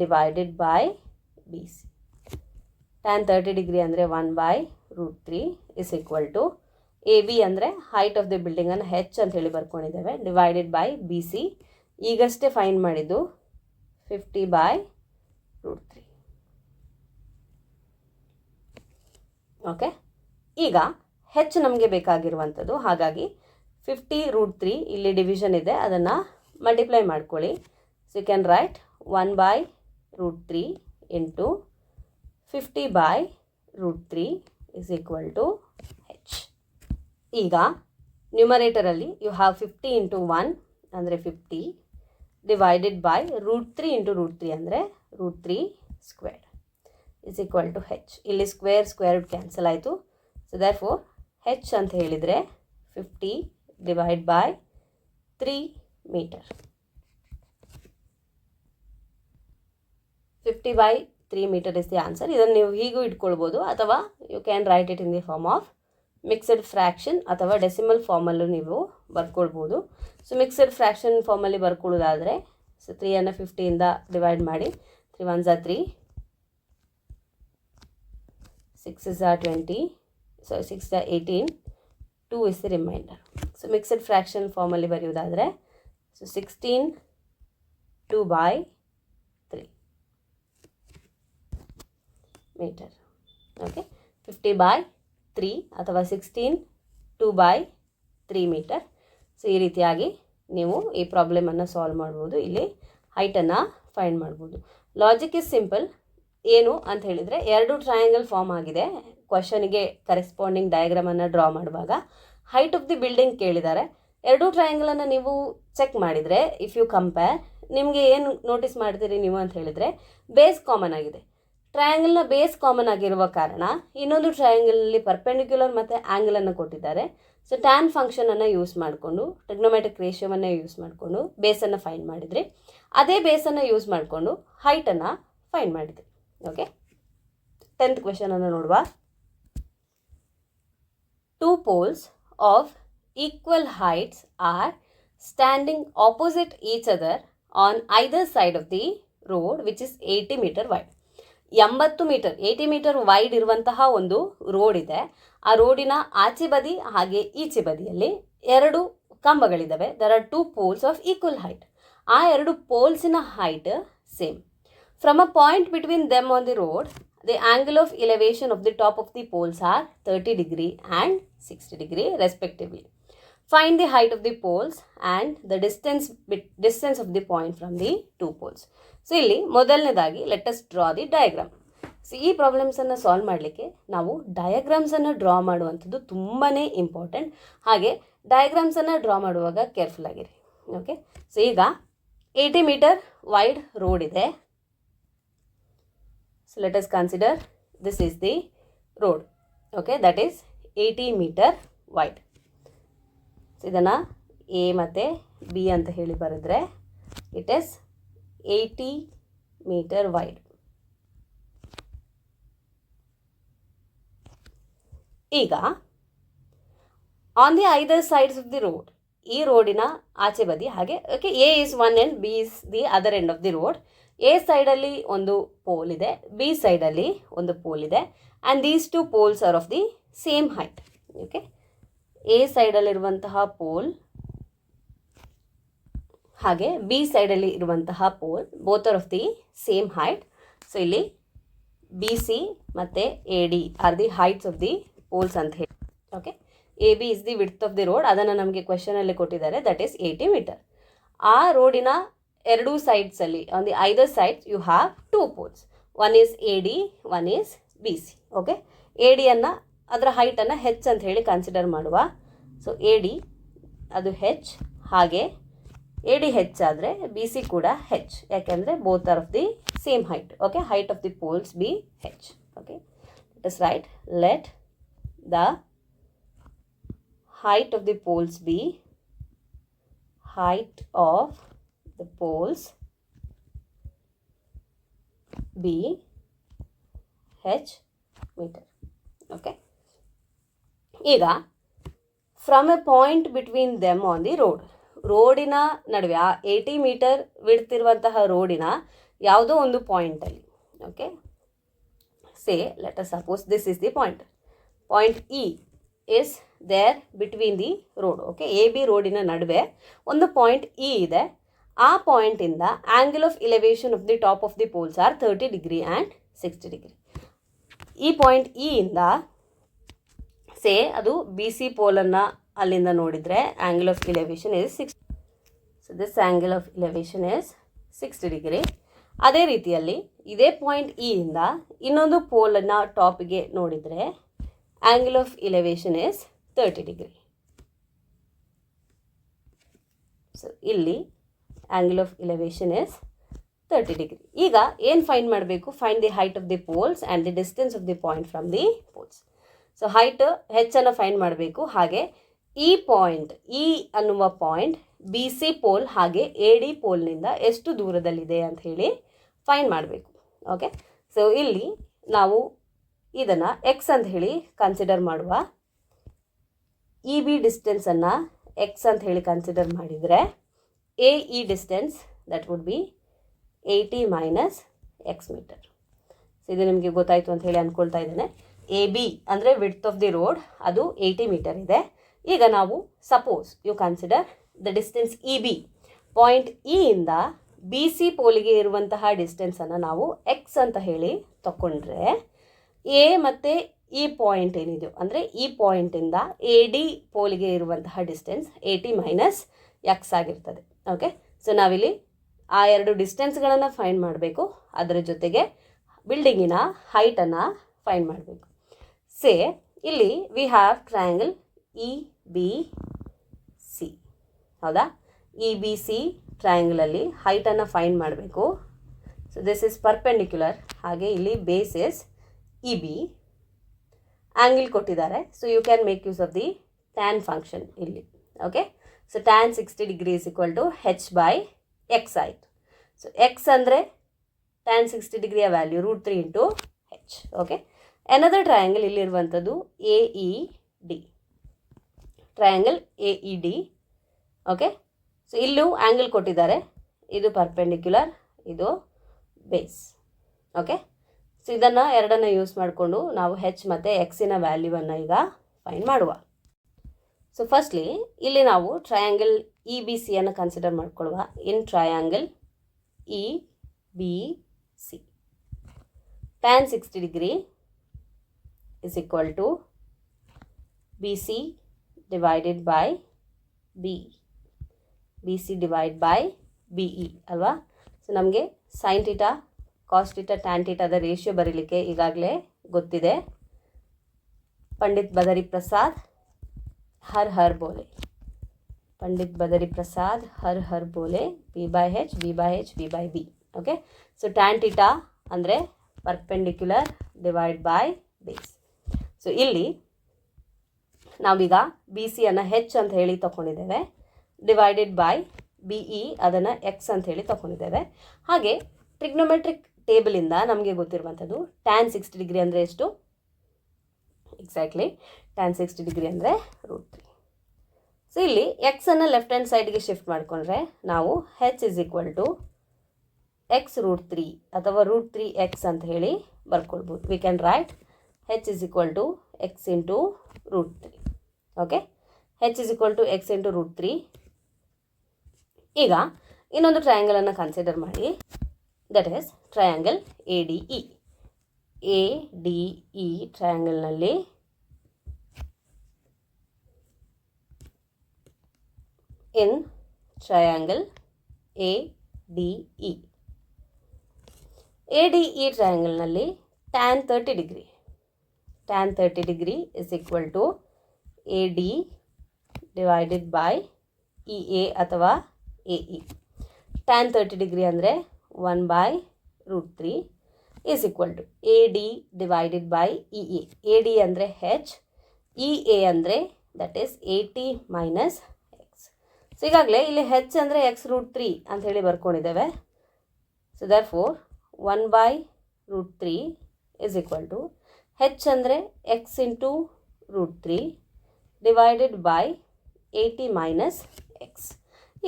divided by BC. Tan 30 degree ಅಂದರೆ 1/√3 is equal to AB ಅಂದರೆ height of the building ಅನ್ನು H ಅಂತ ಹೇಳಿ ಬರ್ಕೊಂಡಿದ್ದೇವೆ, divided by BC ಈಗಷ್ಟೇ ಫೈಂಡ್ ಮಾಡಿದ್ದು 50/√3. ಓಕೆ, ಈಗ ಹೆಚ್ಚು ನಮಗೆ ಬೇಕಾಗಿರುವಂಥದ್ದು, ಹಾಗಾಗಿ 50√3 ಇಲ್ಲಿ ಡಿವಿಷನ್ ಇದೆ, ಅದನ್ನು ಮಲ್ಟಿಪ್ಲೈ ಮಾಡ್ಕೊಳ್ಳಿ. So you can write 1/√3 into 50/√3 is equal to H. ಈಗ ನ್ಯೂಮರೇಟರಲ್ಲಿ ಯು ಹ್ಯಾವ್ 50 ಇಂಟು 1 ಅಂದರೆ 50 ಡಿವೈಡೆಡ್ ಬೈ √3 ಇಂಟು √3 ಅಂದರೆ √3 square is equal to h. ಇಲ್ಲಿ ಸ್ಕ್ವೇರ್ ಕ್ಯಾನ್ಸಲ್ ಆಯಿತು. ಸೊ ದೇರ್ಫೋರ್ ಹೆಚ್ ಅಂತ ಹೇಳಿದರೆ 50 divide by 3 metre. 50/3 metre is the answer. ಇದನ್ನು ನೀವು ಹೀಗೂ ಇಟ್ಕೊಳ್ಬೋದು, ಅಥವಾ you can write it in the form of mixed fraction ಅಥವಾ ಡೆಸಿಮಲ್ ಫಾರ್ಮಲ್ಲೂ ನೀವು ಬರ್ಕೊಳ್ಬೋದು. ಸೊ ಮಿಕ್ಸಡ್ ಫ್ರ್ಯಾಕ್ಷನ್ ಫಾರ್ಮಲ್ಲಿ ಬರ್ಕೊಳ್ಳೋದಾದರೆ ಸೊ 3ಅನ್ನು 50ಇಂದ ಡಿವೈಡ್ ಮಾಡಿ, 3 1s are 3, 6s are 20, so 6 are 18, 2 is the remainder. So mixed fraction ಫಾರ್ಮಲ್ಲಿ ಬರೆಯೋದಾದರೆ ಸೊ 16 2/3 ಮೀಟರ್. ಓಕೆ, 50/3 ಅಥವಾ 16 2/3 ಮೀಟರ್. ಸೊ ಈ ರೀತಿಯಾಗಿ ನೀವು ಈ ಪ್ರಾಬ್ಲಮನ್ನು ಸಾಲ್ವ್ ಮಾಡ್ಬೋದು. ಇಲ್ಲಿ ಹೈಟನ್ನು ಫೈಂಡ್ ಮಾಡ್ಬೋದು. Logic is simple. ಏನು ಅಂತ ಹೇಳಿದರೆ, ಎರಡು ಟ್ರಯಾಂಗಲ್ ಫಾರ್ಮ್ ಆಗಿದೆ. ಕ್ವಶನಿಗೆ ಕರೆಸ್ಪಾಂಡಿಂಗ್ ಡಯಾಗ್ರಾಮನ್ನು ಡ್ರಾ ಮಾಡುವಾಗ ಹೈಟ್ ಆಫ್ ದಿ ಬಿಲ್ಡಿಂಗ್ ಕೇಳಿದ್ದಾರೆ. ಎರಡೂ ಟ್ರಯಾಂಗಲನ್ನು ನೀವು ಚೆಕ್ ಮಾಡಿದರೆ, ಇಫ್ ಯು ಕಂಪೇರ್, ನಿಮಗೆ ಏನು ನೋಟಿಸ್ ಮಾಡ್ತೀರಿ ನೀವು ಅಂತ ಹೇಳಿದರೆ, ಬೇಸ್ ಕಾಮನ್ ಆಗಿದೆ. ಟ್ರಯಾಂಗಲ್ನ ಬೇಸ್ ಕಾಮನ್ ಆಗಿರುವ ಕಾರಣ ಇನ್ನೊಂದು ಟ್ರಯಾಂಗಲಲ್ಲಿ ಪರ್ಪೆಂಡಿಕ್ಯುಲರ್ ಮತ್ತು ಆ್ಯಂಗಲನ್ನು ಕೊಟ್ಟಿದ್ದಾರೆ. ಸೊ ಟ್ಯಾನ್ ಫಂಕ್ಷನನ್ನು ಯೂಸ್ ಮಾಡಿಕೊಂಡು, ಟ್ರಿಗ್ನೋಮೆಟ್ರಿಕ್ ರೇಷಿಯೋವನ್ನು ಯೂಸ್ ಮಾಡಿಕೊಂಡು ಬೇಸನ್ನು ಫೈಂಡ್ ಮಾಡಿದ್ರಿ. ಅದೇ ಬೇಸನ್ನು ಯೂಸ್ ಮಾಡಿಕೊಂಡು ಹೈಟನ್ನು ಫೈಂಡ್ ಮಾಡಿದ್ರಿ. ಓಕೆ, 10th ಕ್ವೆಶನನ್ನು ನೋಡುವ. 2 poles of equal heights are standing opposite each other on either side of the road which is 80 meter wide. 80 metre 80 metre wide ಇರುವಂತಹ ಒಂದು ರೋಡ್ ಇದೆ. ಆ ರೋಡಿನ ಆಚೆ ಬದಿ ಹಾಗೆ ಈಚೆ ಬದಿಯಲ್ಲಿ ಎರಡು ಕಂಬಗಳಿದ್ದಾವೆ. There are 2 poles of equal height. ಆ ಎರಡು ಪೋಲ್ಸಿನ height same. From a point between them on the road, the angle of elevation of the top of the poles are 30 degree and 60 degree respectively. Find the height of the poles and the distance of the point from the 2 poles. So ಇಲ್ಲಿ ಮೊದಲನೇದಾಗಿ let us draw the diagram. So ಈ ಪ್ರಾಬ್ಲಮ್ಸನ್ನು ಸಾಲ್ವ್ ಮಾಡಲಿಕ್ಕೆ ನಾವು ಡಯಾಗ್ರಾಮ್ಸನ್ನು ಡ್ರಾ ಮಾಡುವಂಥದ್ದು ತುಂಬಾ ಇಂಪಾರ್ಟೆಂಟ್. ಹಾಗೆ ಡಯಾಗ್ರಾಮ್ಸನ್ನು ಡ್ರಾ ಮಾಡುವಾಗ ಕೇರ್ಫುಲ್ ಆಗಿರಿ. ಓಕೆ, ಸೊ ಈಗ 80 ಮೀಟರ್ ವೈಡ್ ರೋಡ್ ಇದೆ. So let us consider this is the road. Okay, that is 80 meter wide. So ಇದನ್ನು A ಮತ್ತು B ಅಂತ ಹೇಳಿ ಬರೆದ್ರೆ it is 80 meter wide. ಈಗ on the either sides of the road, ಈ ರೋಡಿನ ಆಚೆ ಬದಿ ಹಾಗೆ okay, A is one end, B is the other end of the road. A ಸೈಡಲ್ಲಿ ಒಂದು ಪೋಲ್ ಇದೆ, ಬಿ ಸೈಡಲ್ಲಿ ಒಂದು ಪೋಲ್ ಇದೆ, and these 2 poles are of the same height. Okay, A ಸೈಡಲ್ಲಿರುವಂತಹ ಪೋಲ್ ಹಾಗೆ ಬಿ ಸೈಡಲ್ಲಿ ಇರುವಂತಹ pole both are of the same height. So ಇಲ್ಲಿ ಬಿ ಸಿ ಮತ್ತು A D are the heights of the poles ಅಂತ ಹೇಳಿ. Okay, A B is the width of the road, ಅದನ್ನು ನಮಗೆ ಕ್ವೆಶನಲ್ಲಿ ಕೊಟ್ಟಿದ್ದಾರೆ. That is 80 metre. ಆ ರೋಡಿನ ಎರಡೂ ಸೈಡ್ಸಲ್ಲಿ on the either sides you have 2 poles. One is A D, one is B C. Okay, A ಡಿಯನ್ನು ಅದರ ಹೈಟನ್ನು ಹೆಚ್ ಅಂತ ಹೇಳಿ ಕನ್ಸಿಡರ್ ಮಾಡುವ. ಸೊ ಎ ಡಿ ಅದು ಹೆಚ್, ಹಾಗೆ ಎ ಡಿ ಹೆಚ್ಚಾದರೆ ಬಿ ಸಿ ಕೂಡ ಹೆಚ್, ಯಾಕೆಂದರೆ both are of the same height. Okay, height of the poles B H. Okay, let us right, let the height of the poles be height of the poles be h meter. Okay, ಈಗ from a point between them on the ರೋಡಿನ ನಡುವೆ, ಆ 80 ಮೀಟರ್ ವಿಡ್ತ್ ಇರುವಂತಹ ರೋಡಿನ ಯಾವುದೋ ಒಂದು ಪಾಯಿಂಟಲ್ಲಿ, okay, say let us suppose this is the point E is there between the road. Okay, A B ರೋಡಿನ ನಡುವೆ ಒಂದು ಪಾಯಿಂಟ್ ಇ ಇದೆ. ಆ ಪಾಯಿಂಟಿಂದ angle of elevation of the top of the poles are 30 degree and 60 degree. ಈ ಪಾಯಿಂಟ್ ಇ ಇಂದ ಸೇ ಅದು ಬಿ ಸಿ ಪೋಲನ್ನು ಅಲ್ಲಿಂದ ನೋಡಿದರೆ angle of elevation is 60. So this angle of elevation is 60 degree. ಅದೇ ರೀತಿಯಲ್ಲಿ ಇದೇ ಪಾಯಿಂಟ್ ಇ ಇಂದ ಇನ್ನೊಂದು ಪೋಲನ್ನು ಟಾಪಿಗೆ ನೋಡಿದರೆ angle of elevation is 30 degree. So ಇಲ್ಲಿ angle of elevation is 30 degree. ಈಗ ಏನು ಫೈಂಡ್ ಮಾಡಬೇಕು? Find the height of the poles and the distance of the point from the poles. So height ಹೆಚ್ಚನ್ನು ಫೈಂಡ್ ಮಾಡಬೇಕು. ಹಾಗೆ ಈ ಪಾಯಿಂಟ್, ಇ ಅನ್ನುವ ಪಾಯಿಂಟ್ ಬಿ ಸಿ ಪೋಲ್ ಹಾಗೆ ಎ ಡಿ ಪೋಲ್ನಿಂದ ಎಷ್ಟು ದೂರದಲ್ಲಿದೆ ಅಂತ ಹೇಳಿ ಫೈಂಡ್ ಮಾಡಬೇಕು. ಓಕೆ, ಸೊ ಇಲ್ಲಿ ನಾವು ಇದನ್ನು ಎಕ್ಸ್ ಅಂತ ಹೇಳಿ ಕನ್ಸಿಡರ್ ಮಾಡುವ. ಇ ಬಿ ಡಿಸ್ಟೆನ್ಸನ್ನು ಎಕ್ಸ್ ಅಂತ ಹೇಳಿ ಕನ್ಸಿಡರ್ ಮಾಡಿದರೆ A E distance that would be 80 minus x metre. So ಇದು ನಿಮಗೆ ಗೊತ್ತಾಯಿತು ಅಂತ ಹೇಳಿ ಅಂದ್ಕೊಳ್ತಾ ಇದ್ದೇನೆ. ಎ ಬಿ ಅಂದರೆ ವಿಡ್ತ್ ಆಫ್ ದಿ ರೋಡ್, ಅದು 80 ಮೀಟರ್ ಇದೆ. ಈಗ ನಾವು suppose you consider the distance E B, point E ಇಂದ ಬಿ ಸಿ ಪೋಲಿಗೆ ಇರುವಂತಹ ಡಿಸ್ಟೆನ್ಸನ್ನು ನಾವು ಎಕ್ಸ್ ಅಂತ ಹೇಳಿ ತಗೊಂಡ್ರೆ ಎ ಮತ್ತು ಈ ಪಾಯಿಂಟ್ ಏನಿದೆಯೋ ಅಂದರೆ ಈ ಪಾಯಿಂಟಿಂದ ಎ ಡಿ ಪೋಲಿಗೆ ಇರುವಂತಹ ಡಿಸ್ಟೆನ್ಸ್ 80 ಮೈನಸ್ ಎಕ್ಸ್ ಆಗಿರ್ತದೆ. ಓಕೆ, ಸೊ ನಾವಿಲ್ಲಿ ಆ ಎರಡು ಡಿಸ್ಟೆನ್ಸ್ಗಳನ್ನು ಫೈಂಡ್ ಮಾಡಬೇಕು. ಅದರ ಜೊತೆಗೆ ಬಿಲ್ಡಿಂಗಿನ ಹೈಟನ್ನು ಫೈಂಡ್ ಮಾಡಬೇಕು. ಸೇ ಇಲ್ಲಿ we have triangle E B C, ಹೌದಾ? ಇ ಬಿ ಸಿ ಟ್ರಯಾಂಗಲಲ್ಲಿ ಹೈಟನ್ನು ಫೈಂಡ್ ಮಾಡಬೇಕು. So this is perpendicular. ಹಾಗೆ ಇಲ್ಲಿ base is E B, angle ಕೊಟ್ಟಿದ್ದಾರೆ. So you can make use of the tan function ಇಲ್ಲಿ. Okay, so tan 60 degree is equal to H by X ಆಯಿತು. ಸೊ ಎಕ್ಸ್ ಅಂದರೆ ಟ್ಯಾನ್ 60 ಡಿಗ್ರಿಯ value √3 into H. Okay, another triangle ಇಲ್ಲಿರುವಂಥದ್ದು A E D, triangle A E D. Okay, so ಇಲ್ಲೂ ಆ್ಯಂಗಲ್ ಕೊಟ್ಟಿದ್ದಾರೆ. ಇದು ಪರ್ಪೆಂಡಿಕ್ಯುಲರ್, ಇದು ಬೇಸ್. ಓಕೆ, ಸೊ ಇದನ್ನು ಎರಡನ್ನು ಯೂಸ್ ಮಾಡಿಕೊಂಡು ನಾವು ಹೆಚ್ ಮತ್ತು ಎಕ್ಸಿನ ವ್ಯಾಲ್ಯೂವನ್ನು ಈಗ ಫೈಂಡ್ ಮಾಡುವ. ಸೊ ಫಸ್ಟ್ಲಿ ಇಲ್ಲಿ ನಾವು ಟ್ರಯಾಂಗಲ್ ಇ ಬಿ ಸಿಯನ್ನು ಕನ್ಸಿಡರ್ ಮಾಡ್ಕೊಳ್ಳುವ. In triangle E B C, tan 60 degree is equal to B C divided by B, B C divide by B E ಅಲ್ವಾ? ಸೊ ನಮಗೆ sine theta, cos theta, tan ಟೀಟಾದ ರೇಷಿಯೋ ಬರೀಲಿಕ್ಕೆ ಈಗಾಗಲೇ ಗೊತ್ತಿದೆ. ಪಂಡಿತ್ ಬದರಿ ಪ್ರಸಾದ್ ಹರ್ ಹರ್ ಬೋಲೆ, ಪಂಡಿತ್ ಬದರಿ ಪ್ರಸಾದ್ ಹರ್ ಹರ್ ಬೋಲೆ, B by H, B by H, B by B. Okay, so tan theta ಅಂದರೆ perpendicular divide by base. So ಇಲ್ಲಿ ನಾವೀಗ ಬಿ ಸಿಯನ್ನು ಹೆಚ್ ಅಂತ ಹೇಳಿ ತೊಗೊಂಡಿದ್ದೇವೆ, ಡಿವೈಡೆಡ್ ಬೈ ಬಿ ಇ ಅದನ್ನು ಎಕ್ಸ್ ಅಂತ ಹೇಳಿ ತೊಗೊಂಡಿದ್ದೇವೆ. ಹಾಗೆ ಟ್ರಿಗ್ನೋಮೆಟ್ರಿಕ್ ಟೇಬಲಿಂದ ನಮಗೆ ಗೊತ್ತಿರುವಂಥದ್ದು ಟ್ಯಾನ್ 60 ಡಿಗ್ರಿ ಅಂದರೆ ಎಷ್ಟು? ಎಕ್ಸಾಕ್ಟ್ಲಿ ಟ್ಯಾನ್ 60 ಡಿಗ್ರಿ ಅಂದರೆ √3. ಸೊ ಇಲ್ಲಿ ಎಕ್ಸನ್ನು ಲೆಫ್ಟ್ ಹ್ಯಾಂಡ್ ಸೈಡ್ಗೆ ಶಿಫ್ಟ್ ಮಾಡಿಕೊಂಡ್ರೆ ನಾವು H is equal to X √3 ಅಥವಾ √3 ಎಕ್ಸ್ ಅಂತ ಹೇಳಿ ಬರ್ಕೊಳ್ಬೋದು. We can write H is equal to X into √3. Okay, H is equal to X into √3. ಈಗ ಇನ್ನೊಂದು ಟ್ರಯಾಂಗಲನ್ನು ಕನ್ಸಿಡರ್ ಮಾಡಿ. That is triangle A D E. A D E ಟ್ರಯಾಂಗಲ್ನಲ್ಲಿ in triangle A D E, A D E ಟ್ರಯಾಂಗಲ್ನಲ್ಲಿ tan 30 degree, tan 30 degree is equal to A D divided by E A ಅಥವಾ AE. tan 30 ಡಿಗ್ರಿ ಅಂದರೆ 1/√3 is equal to AD divided by EA. AD ಅಂದರೆ H, EA ಅಂದರೆ that is 80 minus X. So ಈಗಾಗಲೇ ಇಲ್ಲಿ H ಅಂದರೆ x√3 ಅಂತ ಹೇಳಿ ಬರ್ಕೊಂಡಿದ್ದೇವೆ. So therefore 1/√3 is equal to H ಅಂದರೆ x into √3 divided by 80 minus X.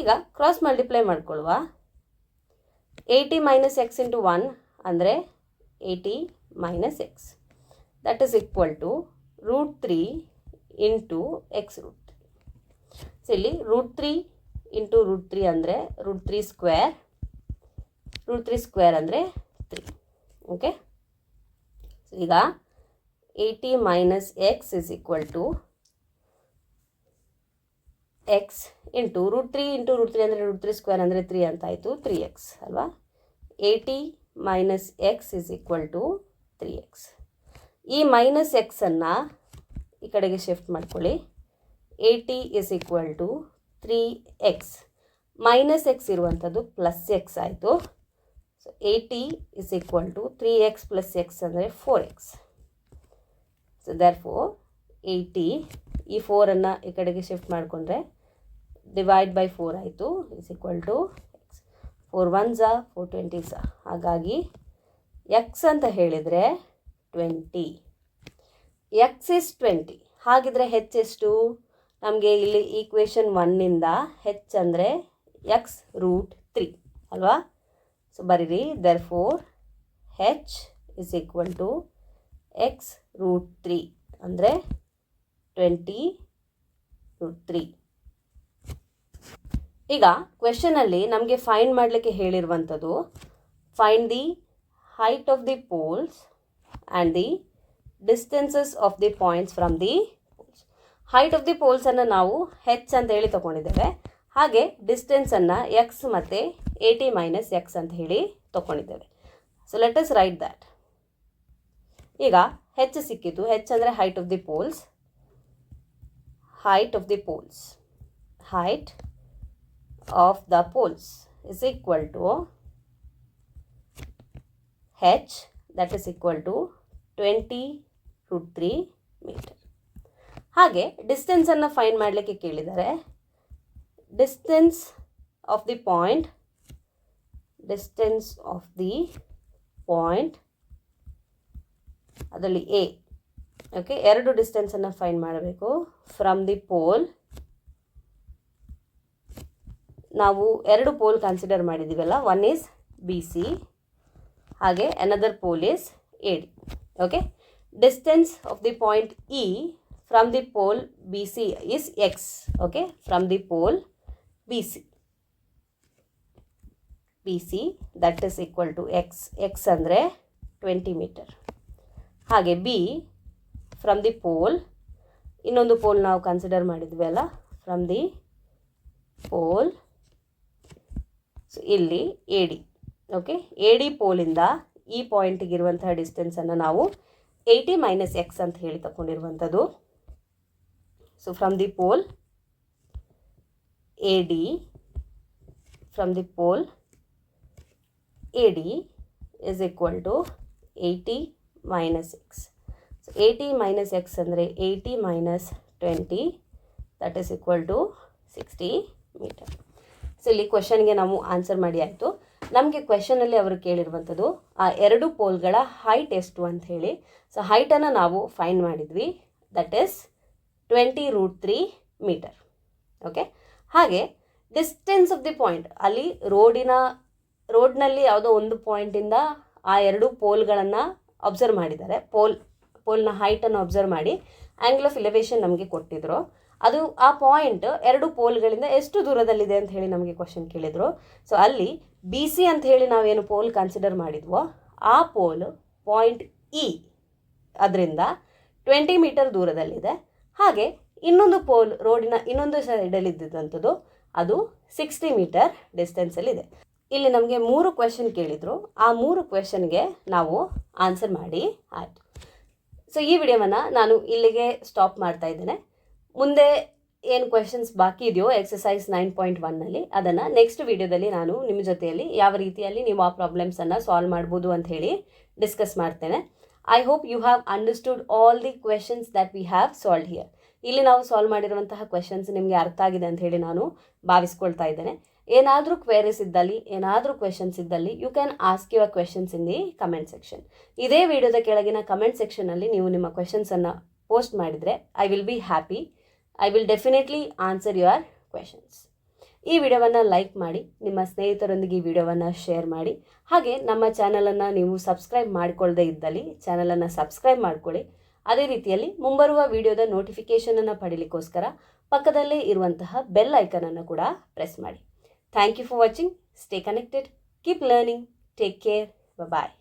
ಈಗ ಕ್ರಾಸ್ ಮಲ್ಟಿಪ್ಲೈ ಮಾಡ್ಕೊಳ್ಳುವ. 80 ಮೈನಸ್ ಎಕ್ಸ್ ಇಂಟು 1 ಅಂದರೆ 80 minus X, that is equal to √3 into x√3. So ಇಲ್ಲಿ √3 ಇಂಟು √3 ಅಂದರೆ √3 ಸ್ಕ್ವೇರ್, √3 ಸ್ಕ್ವೇರ್ ಅಂದರೆ 3. ಓಕೆ, ಈಗ 80 minus x is equal to X into √3 ಅಂದರೆ √3 ಸ್ಕ್ವೇರ್ ಅಂದರೆ 3 ಅಂತ ಆಯಿತು, 3x ಅಲ್ವಾ. 80 minus x is equal to 3x. ಈ ಮೈನಸ್ ಎಕ್ಸನ್ನು ಈ ಕಡೆಗೆ ಶಿಫ್ಟ್ ಮಾಡ್ಕೊಳ್ಳಿ. 80 is equal to 3x. Minus x ಇರುವಂಥದ್ದು ಪ್ಲಸ್ ಎಕ್ಸ್ ಆಯಿತು. So 80 is equal to 3x plus x ಅಂದರೆ 4x. ಸೊ therefore 80, ಈ 4ಅನ್ನು ಈ ಕಡೆಗೆ ಶಿಫ್ಟ್ ಮಾಡಿಕೊಂಡ್ರೆ ಡಿವೈಡ್ ಬೈ 4 ಆಯಿತು, is equal to X. 4 1s 4 20s. ಹಾಗಾಗಿ ಎಕ್ಸ್ ಅಂತ ಹೇಳಿದರೆ 20. X is 20. ಹಾಗಿದ್ರೆ ಹೆಚ್ ಎಷ್ಟು? ನಮಗೆ ಇಲ್ಲಿ ಈಕ್ವೇಷನ್ 1ಇಂದ ಹೆಚ್ ಅಂದರೆ x√3 ಅಲ್ವಾ. ಸೊ ಬರೀರಿ, therefore H is equal to x√3 ಅಂದರೆ 20√3. ಈಗ ಕ್ವೆಶನಲ್ಲಿ ನಮಗೆ ಫೈಂಡ್ ಮಾಡಲಿಕ್ಕೆ ಹೇಳಿರುವಂಥದ್ದು find the height of the poles and the distances of the points from the poles. Height of the ಪೋಲ್ಸನ್ನು ನಾವು ಹೆಚ್ ಅಂತ ಹೇಳಿ ತೊಗೊಂಡಿದ್ದೇವೆ. ಹಾಗೆ ಡಿಸ್ಟೆನ್ಸನ್ನು ಎಕ್ಸ್ ಮತ್ತು 80 ಮೈನಸ್ ಎಕ್ಸ್ ಅಂತ ಹೇಳಿ ತೊಗೊಂಡಿದ್ದೇವೆ. So let us write that. ಈಗ ಹೆಚ್ ಸಿಕ್ಕಿತು. ಹೆಚ್ ಅಂದರೆ height of the poles. height of the poles, height of the poles is equal to h, that is equal to 20√3 meter. ಹಾಗೆ ಡಿಸ್ಟೆನ್ಸ್ ಅನ್ನು ಫೈಂಡ್ ಮಾಡಲಿಕ್ಕೆ ಕೇಳಿದ್ದಾರೆ. Distance of the point, distance of the point ಅದರಲ್ಲಿ ಎ. ಓಕೆ, ಎರಡು ಡಿಸ್ಟೆನ್ಸನ್ನು ಫೈಂಡ್ ಮಾಡಬೇಕು. ಫ್ರಮ್ ದಿ ಪೋಲ್ ನಾವು ಎರಡು ಪೋಲ್ ಕನ್ಸಿಡರ್ ಮಾಡಿದ್ದೀವಲ್ಲ, ಒನ್ ಈಸ್ BC ಹಾಗೆ another pole is AD. Okay, distance of the point E from the pole BC is x. Okay, from the pole BC that is equal to x ಅಂದರೆ 20 ಮೀಟರ್. ಹಾಗೆ B ಫ್ರಮ್ ದಿ ಪೋಲ್, ಇನ್ನೊಂದು ಪೋಲ್ ನಾವು ಕನ್ಸಿಡರ್ ಮಾಡಿದ್ವಿ ಅಲ್ಲ, ಫ್ರಮ್ ದಿ ಪೋಲ್, ಸೊ ಇಲ್ಲಿ AD. ಓಕೆ, AD ಪೋಲಿಂದ ಈ ಪಾಯಿಂಟಿಗೆ ಇರುವಂತಹ ಡಿಸ್ಟೆನ್ಸನ್ನು ನಾವು 80 ಮೈನಸ್ ಎಕ್ಸ್ ಅಂತ ಹೇಳಿ ತಗೊಂಡಿರುವಂಥದ್ದು. So from the pole AD, from the pole AD is equal to 80 minus X. So 80 minus X ಅಂದರೆ 80 minus 20, that is equal to 60 metre. So ಇಲ್ಲಿ ಕ್ವೆಶನ್ಗೆ ನಾವು ಆನ್ಸರ್ ಮಾಡಿ ಆಯಿತು. ನಮಗೆ ಕ್ವೆಶನಲ್ಲಿ ಅವರು ಕೇಳಿರುವಂಥದ್ದು ಆ ಎರಡು ಪೋಲ್ಗಳ ಹೈಟ್ ಎಷ್ಟು ಅಂತ ಹೇಳಿ. ಸೊ ಹೈಟನ್ನು ನಾವು ಫೈಂಡ್ ಮಾಡಿದ್ವಿ, ದಟ್ ಈಸ್ 20√3 ಮೀಟರ್. ಓಕೆ, ಹಾಗೆ ಡಿಸ್ಟೆನ್ಸ್ ಆಫ್ ದಿ ಪಾಯಿಂಟ್, ಅಲ್ಲಿ ರೋಡ್ನಲ್ಲಿ ಯಾವುದೋ ಒಂದು ಪಾಯಿಂಟಿಂದ ಆ ಎರಡು ಪೋಲ್ಗಳನ್ನು ಅಬ್ಸರ್ವ್ ಮಾಡಿದ್ದಾರೆ. ಪೋಲ್ನ ಹೈಟನ್ನು ಅಬ್ಸರ್ವ್ ಮಾಡಿ ಆ್ಯಂಗಲ್ ಆಫ್ ಎಲಿವೇಷನ್ ನಮಗೆ ಕೊಟ್ಟಿದ್ರು. ಅದು ಆ ಪಾಯಿಂಟ್ ಎರಡು ಪೋಲ್ಗಳಿಂದ ಎಷ್ಟು ದೂರದಲ್ಲಿದೆ ಅಂತ ಹೇಳಿ ನಮಗೆ ಕ್ವಶನ್ ಕೇಳಿದರು. ಸೊ ಅಲ್ಲಿ BC ಅಂತ ಹೇಳಿ ನಾವೇನು ಪೋಲ್ ಕನ್ಸಿಡರ್ ಮಾಡಿದ್ವೋ ಆ ಪೋಲ್ ಪಾಯಿಂಟ್ E ಅದರಿಂದ 20 ಮೀಟರ್ ದೂರದಲ್ಲಿದೆ. ಹಾಗೆ ಇನ್ನೊಂದು ಪೋಲ್ ರೋಡಿನ ಇನ್ನೊಂದು ಸೈಡಲ್ಲಿ ಇದ್ದಿದ್ದಂಥದ್ದು ಅದು 60 ಮೀಟರ್ ಡಿಸ್ಟೆನ್ಸಲ್ಲಿದೆ. ಇಲ್ಲಿ ನಮಗೆ 3 ಕ್ವೆಶನ್ ಕೇಳಿದರು. ಆ 3 ಕ್ವೆಶನ್ಗೆ ನಾವು ಆನ್ಸರ್ ಮಾಡಿ ಆಯಿತು. ಸೊ ಈ ವಿಡಿಯೋವನ್ನು ನಾನು ಇಲ್ಲಿಗೆ ಸ್ಟಾಪ್ ಮಾಡ್ತಾ ಇದ್ದೇನೆ. ಮುಂದೆ ಏನು ಕ್ವೆಶನ್ಸ್ ಬಾಕಿ ಇದೆಯೋ ಎಕ್ಸಸೈಸ್ 9.1ನಲ್ಲಿ ಅದನ್ನು ನೆಕ್ಸ್ಟ್ ವಿಡಿಯೋದಲ್ಲಿ ನಾನು ನಿಮ್ಮ ಜೊತೆಯಲ್ಲಿ ಯಾವ ರೀತಿಯಲ್ಲಿ ನೀವು ಆ ಪ್ರಾಬ್ಲಮ್ಸನ್ನು ಸಾಲ್ವ್ ಮಾಡ್ಬೋದು ಅಂತ ಹೇಳಿ ಡಿಸ್ಕಸ್ ಮಾಡ್ತೇನೆ. I hope you have understood all the questions that we have solve here. ಇಲ್ಲಿ ನಾವು ಸಾಲ್ವ್ ಮಾಡಿರುವಂತಹ ಕ್ವೆಶನ್ಸ್ ನಿಮಗೆ ಅರ್ಥ ಆಗಿದೆ ಅಂತ ಹೇಳಿ ನಾನು ಭಾವಿಸ್ಕೊಳ್ತಾ ಇದ್ದೇನೆ. ಏನಾದರೂ ಕ್ವೇರೀಸ್ ಇದ್ದಲ್ಲಿ, ಏನಾದರೂ ಕ್ವೆಶನ್ಸ್ ಇದ್ದಲ್ಲಿ you can ask your questions in the comment section. ಇದೇ ವಿಡಿಯೋದ ಕೆಳಗಿನ ಕಮೆಂಟ್ ಸೆಕ್ಷನಲ್ಲಿ ನೀವು ನಿಮ್ಮ ಕ್ವೆಶನ್ಸನ್ನು ಪೋಸ್ಟ್ ಮಾಡಿದರೆ I will be happy. I will definitely answer your questions. ಈ ವಿಡಿಯೋವನ್ನು ಲೈಕ್ ಮಾಡಿ, ನಿಮ್ಮ ಸ್ನೇಹಿತರೊಂದಿಗೆ ಈ ವಿಡಿಯೋವನ್ನು ಶೇರ್ ಮಾಡಿ. ಹಾಗೆ ನಮ್ಮ ಚಾನಲನ್ನು ನೀವು ಸಬ್ಸ್ಕ್ರೈಬ್ ಮಾಡಿಕೊಳ್ಳದೆ ಇದ್ದಲ್ಲಿ ಚಾನಲನ್ನು ಸಬ್ಸ್ಕ್ರೈಬ್ ಮಾಡಿಕೊಳ್ಳಿ. ಅದೇ ರೀತಿಯಲ್ಲಿ ಮುಂಬರುವ ವಿಡಿಯೋದ ನೋಟಿಫಿಕೇಷನನ್ನು ಪಡೀಲಿಕ್ಕೋಸ್ಕರ ಪಕ್ಕದಲ್ಲೇ ಇರುವಂತಹ ಬೆಲ್ ಐಕನನ್ನು ಕೂಡ ಪ್ರೆಸ್ ಮಾಡಿ. Thank you for watching. Stay connected. Keep learning. Take care. Bye.